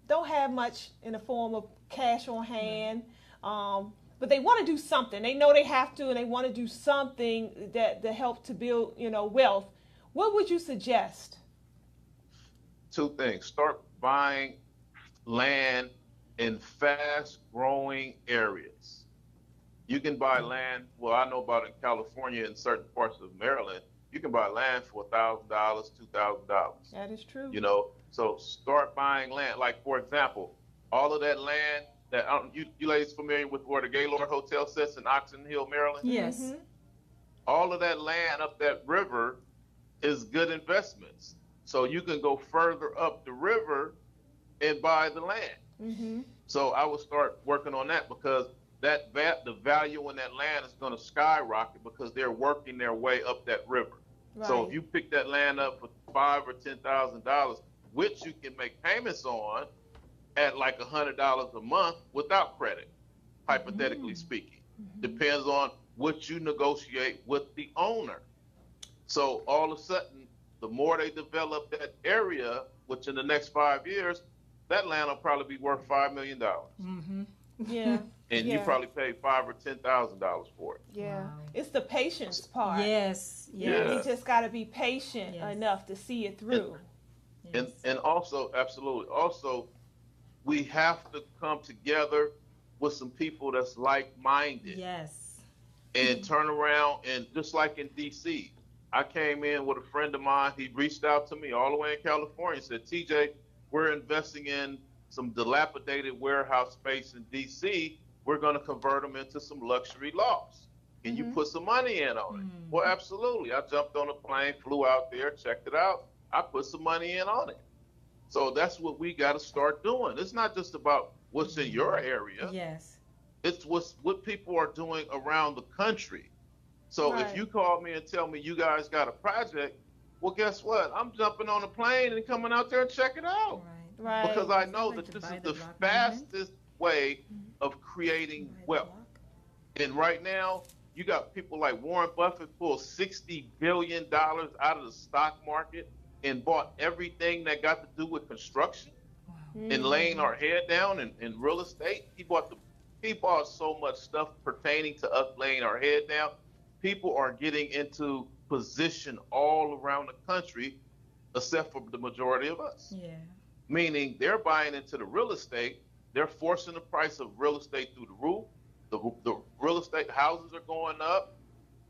don't have much in the form of cash on hand, but they want to do something. They know they have to, and they want to do something that help to build wealth. What would you suggest? Two things. Start buying land in fast-growing areas. You can buy land, well, I know about in California and certain parts of Maryland, you can buy land for $1,000, $2,000. That is true. So start buying land. Like, for example, all of that land that, you ladies familiar with where the Gaylord Hotel sits in Oxon Hill, Maryland? Yes. All of that land up that river is good investments. So you can go further up the river and buy the land. So I will start working on that, because the value in that land is going to skyrocket because they're working their way up that river. Right. So if you pick that land up for $5,000 or $10,000, which you can make payments on at like $100 a month without credit, hypothetically speaking, depends on what you negotiate with the owner. So all of a sudden, the more they develop that area, which in the next 5 years, that land will probably be worth $5 million. Yeah. And you probably paid $5,000 or $10,000 for it. Yeah. Wow. It's the patience part. Yes. Yeah. You just got to be patient Yes. enough to see it through. Yes. And also, absolutely, also, we have to come together with some people that's like-minded. Yes. And turn around, and just like in D.C., I came in with a friend of mine. He reached out to me all the way in California and said, TJ, we're investing in some dilapidated warehouse space in D.C. We're going to convert them into some luxury lofts. Can you put some money in on it? Well, absolutely. I jumped on a plane, flew out there, checked it out. I put some money in on it. So that's what we got to start doing. It's not just about what's in your area. Yes. It's what people are doing around the country. So Right. if you call me and tell me you guys got a project, well, guess what? I'm jumping on a plane and coming out there and check it out. Right. Right. Because I know like that to this buy is the the block fastest way of creating Buy the wealth. block. And right now, you got people like Warren Buffett pulled $60 billion out of the stock market and bought everything that got to do with construction and laying our head down in real estate. He bought so much stuff pertaining to us laying our head down. People are getting into position all around the country, except for the majority of us. Yeah. Meaning they're buying into the real estate. They're forcing the price of real estate through the roof. The real estate houses are going up.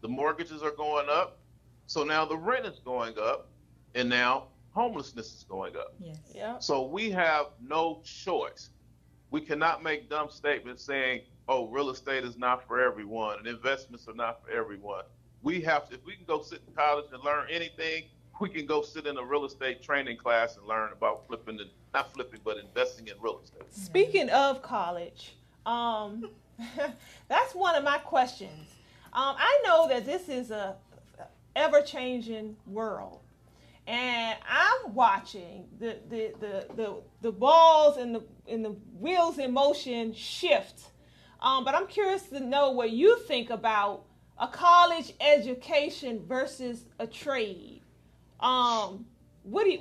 The mortgages are going up. So now the rent is going up. and now homelessness is going up. Yes. Yeah. So we have no choice. We cannot make dumb statements saying, oh, real estate is not for everyone and investments are not for everyone. We have to, if we can go sit in college and learn anything, we can go sit in a real estate training class and learn about flipping and not flipping, but investing in real estate. Speaking of college, that's one of my questions. I know that this is a ever-changing world, and I'm watching the balls and the wheels in motion shift. But I'm curious to know what you think about a college education versus a trade. What do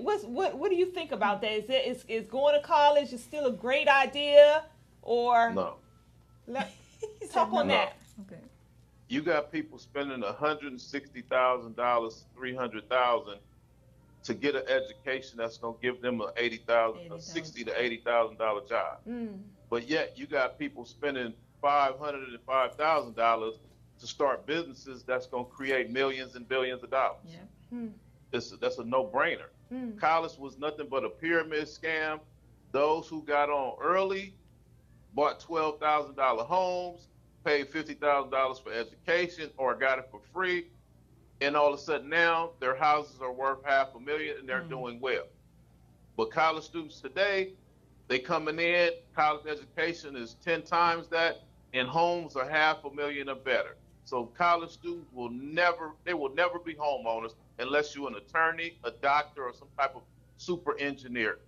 you think about that? Is going to college is still a great idea, or No. Talk on no. that. Okay. You got people spending $160,000, $300,000 to get an education that's going to give them a $60,000 to $80,000 job. But yet you got people spending $500,000 and $5,000 to start businesses that's going to create millions and billions of dollars. Yeah. That's a no-brainer. College was nothing but a pyramid scam. Those who got on early bought $12,000 homes, paid $50,000 for education, or got it for free, and all of a sudden now their houses are worth $500,000 and they're doing well. But college students today, they coming in, college education is 10 times that, and homes are $500,000 or better. So college students will never be homeowners unless you're an attorney, a doctor, or some type of super engineer.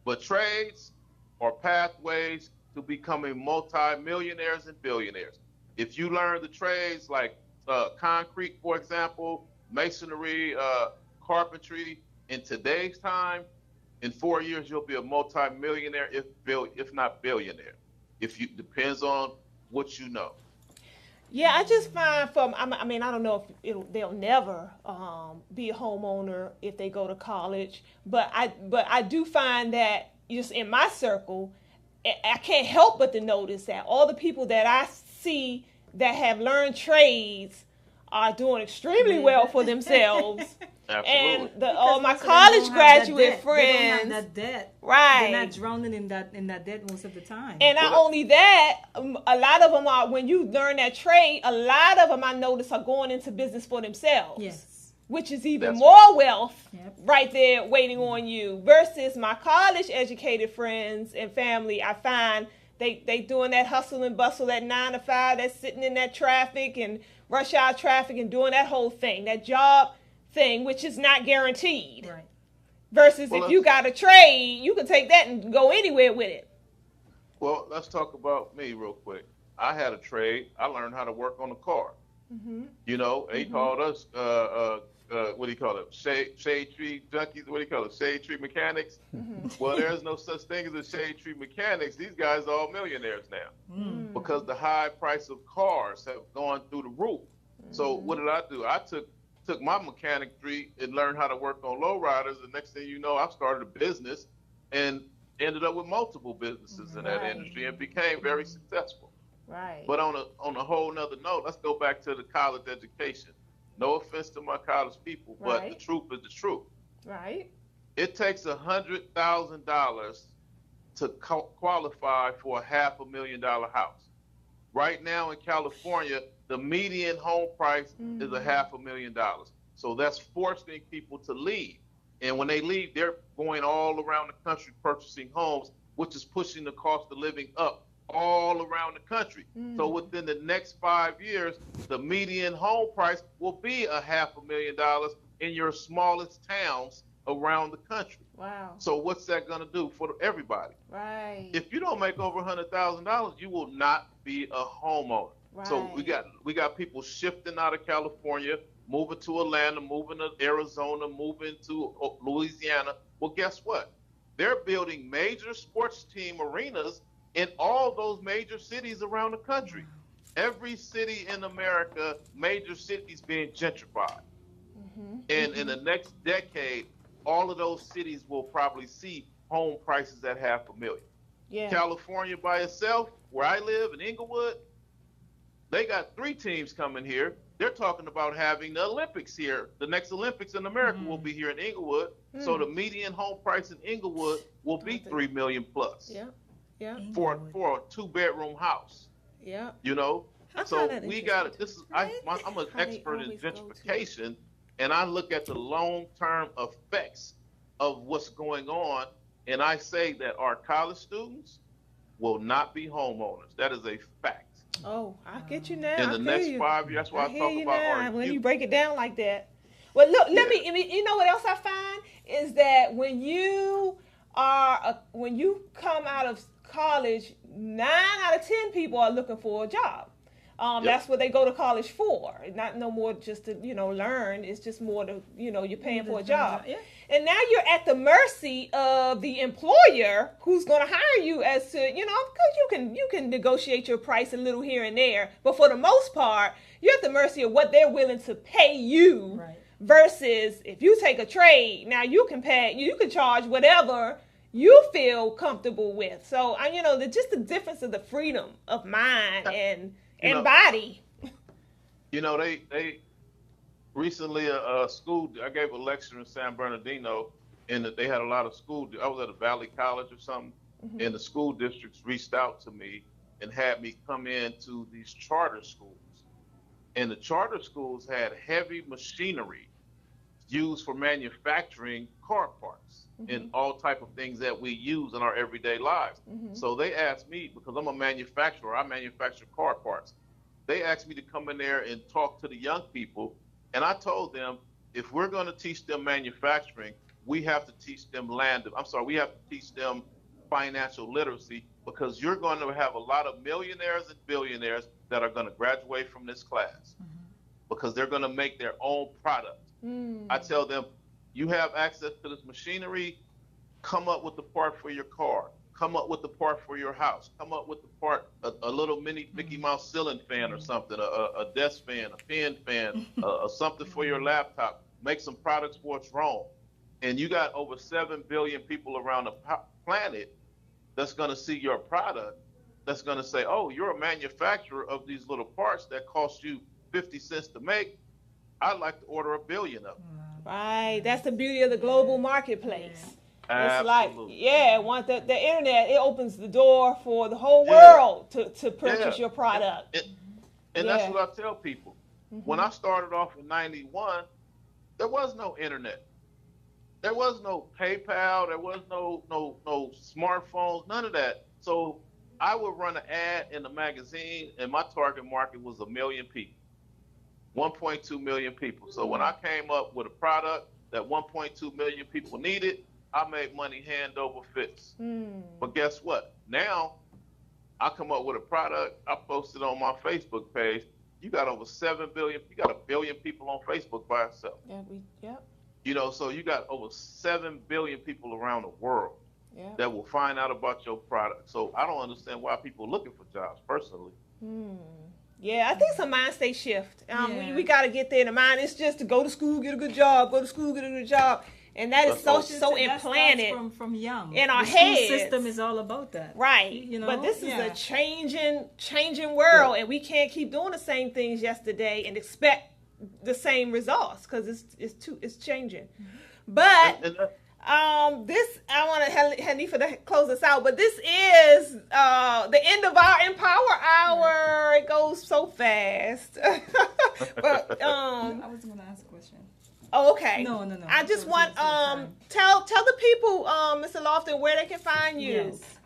But trades are pathways to becoming multi-millionaires and billionaires. If you learn the trades like concrete, for example, masonry, carpentry, in today's time, in 4 years you'll be a multi-millionaire, if not billionaire. Depends on what you know. Yeah, I just find I mean, I don't know if they'll never be a homeowner if they go to college, but I do find that just in my circle, I can't help but to notice that all the people that I see that have learned trades are doing extremely well for themselves. Absolutely. And all my college graduate friends, they don't have that debt. right? They're not drowning in that debt most of the time. And not only that, a lot of them are, when you learn that trade, a lot of them I notice are going into business for themselves. Yes. Which is even That's more wealth Yep. right there waiting on you. Versus my college educated friends and family, I find they doing that hustle and bustle, that 9 to 5, that's sitting in that traffic and rush hour traffic and doing that whole thing, that job thing, which is not guaranteed. Right. Versus if you got a trade, you can take that and go anywhere with it. Well, let's talk about me real quick. I had a trade. I learned how to work on a car. You know, they called us, what do you call it? Shade tree junkies. What do you call it? Shade tree mechanics. Well, there's no such thing as a shade tree mechanics. These guys are all millionaires now because the high price of cars have gone through the roof. So what did I do? I took my mechanic degree and learned how to work on lowriders. And next thing you know, I started a business and ended up with multiple businesses in that industry and became very successful. Right. But on a whole nother note, let's go back to the college education. No offense to my college people, but the truth is the truth. Right. It takes $100,000 to qualify for a $500,000 house. Right now in California, the median home price is a $500,000. So that's forcing people to leave. And when they leave, they're going all around the country purchasing homes, which is pushing the cost of living up all around the country. So within the next 5 years, the median home price will be a $500,000 in your smallest towns around the country. Wow. So what's that going to do for everybody? Right. If you don't make over $100,000, you will not be a homeowner. Right. So we got people shifting out of California, moving to Atlanta, moving to Arizona, moving to Louisiana. Well, guess what? They're building major sports team arenas in all those major cities around the country. Every city in America, major cities being gentrified. And in the next decade, all of those cities will probably see home prices at $500,000. Yeah. California by itself, where I live in Inglewood, they got 3 teams coming here. they're talking about having the Olympics here. The next Olympics in America will be here in Inglewood. So the median home price in Inglewood will be $3 million plus. Yeah. Yeah. For a 2-bedroom house. Yeah. You know. So we got this is I'm an How they expert in always go to gentrification, and I look at the long-term effects of what's going on, and I say that our college students will not be homeowners. That is a fact. Oh, I get you now. In the next 5 years, that's why I talk about our when youth. you break it down like that. Well, look, let me. You know what else I find is that when you come out of college, 9 out of 10 people are looking for a job. That's what they go to college for. Not no more just to learn. It's just more to you're paying for a job. Yeah. And now you're at the mercy of the employer who's going to hire you as to because you can negotiate your price a little here and there, but for the most part you're at the mercy of what they're willing to pay you. Right. Versus if you take a trade, now you can charge whatever you feel comfortable with. So just the difference of the freedom of mind and body. They recently a school. I gave a lecture in San Bernardino, and they had a lot of school. I was at a Valley College or something, and the school districts reached out to me and had me come into these charter schools. And the charter schools had heavy machinery used for manufacturing car parts and all type of things that we use in our everyday lives. So they asked me, because I'm a manufacturer, I manufacture car parts. They asked me to come in there and talk to the young people. And I told them, if we're going to teach them manufacturing, we have to teach them we have to teach them financial literacy, because you're going to have a lot of millionaires and billionaires that are going to graduate from this class because they're going to make their own product. I tell them, you have access to this machinery, come up with the part for your car, come up with the part for your house, come up with the part, a little mini Mickey Mouse ceiling fan or something, a desk fan, a pen fan, something for your laptop, make some products for its own. And you got over 7 billion people around the planet that's going to see your product, that's going to say, oh, you're a manufacturer of these little parts that cost you 50 cents to make. I'd like to order 1 billion of them. Right. That's the beauty of the global marketplace. It's Absolutely. like, once the internet, it opens the door for the whole world to purchase your product. And that's what I tell people. When I started off in 91, there was no internet. There was no PayPal. There was no smartphones, none of that. So I would run an ad in the magazine, and my target market was 1 million people, 1.2 million people. So when I came up with a product that 1.2 million people needed, I made money hand over fist. But guess what? Now I come up with a product, I post it on my Facebook page. You got over 7 billion. You got 1 billion people on Facebook by itself. So you got over 7 billion people around the world that will find out about your product. So I don't understand why people are looking for jobs personally. Yeah, I think it's a mind state shift. We got to get there in the mind. It's just to go to school, get a good job, go to school, get a good job. And that is so implanted from young in our the heads. School system is all about that, right? But this is a changing world, and we can't keep doing the same things yesterday and expect the same results because it's changing. But this I want to Hanifa to close us out. But this is the end of our Empower Hour. It goes so fast. But I was going to ask a question. Oh, okay. No. I just want tell the people, Mr. Lofton, where they can find you. Yes.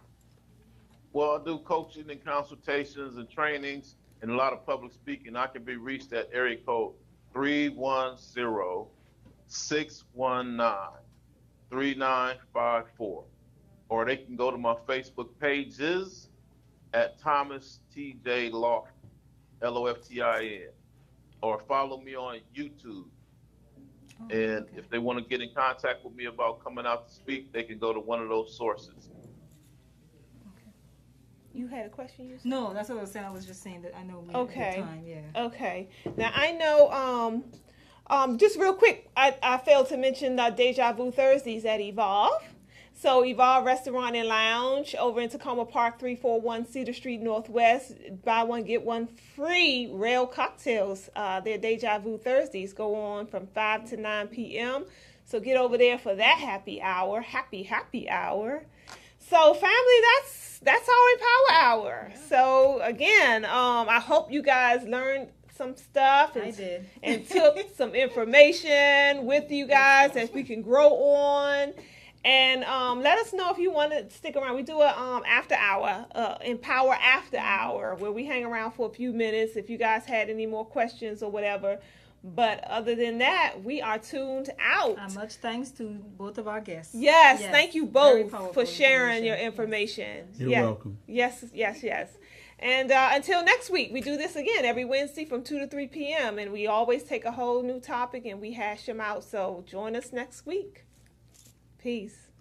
Well, I do coaching and consultations and trainings and a lot of public speaking. I can be reached at area code 310-619-3954. Or they can go to my Facebook pages at Thomas T.J. Lofton, Loftin, or follow me on YouTube. And if they want to get in contact with me about coming out to speak, they can go to one of those sources. Okay. You had a question, you said? No, that's what I was saying. I was just saying that I know we have time. Yeah. Okay. Now I know. Just real quick, I failed to mention Deja Vu Thursdays at Evolve. So Evolve Restaurant and Lounge over in Tacoma Park, 341 Cedar Street Northwest. Buy one, get one free rail cocktails. Their Deja Vu Thursdays go on from 5 to 9 p.m. So get over there for that happy hour. Happy hour. So family, that's our Empower Hour. So again, I hope you guys learned some stuff and took some information with you guys that we can grow on. And let us know if you want to stick around. We do a after hour, Empower After Hour, where we hang around for a few minutes if you guys had any more questions or whatever. But other than that, we are tuned out. Much thanks to both of our guests. Yes, thank you both for sharing your Yes. information. You're welcome. Yes. And until next week, we do this again every Wednesday from 2 to 3 p.m. And we always take a whole new topic and we hash them out. So join us next week. Peace.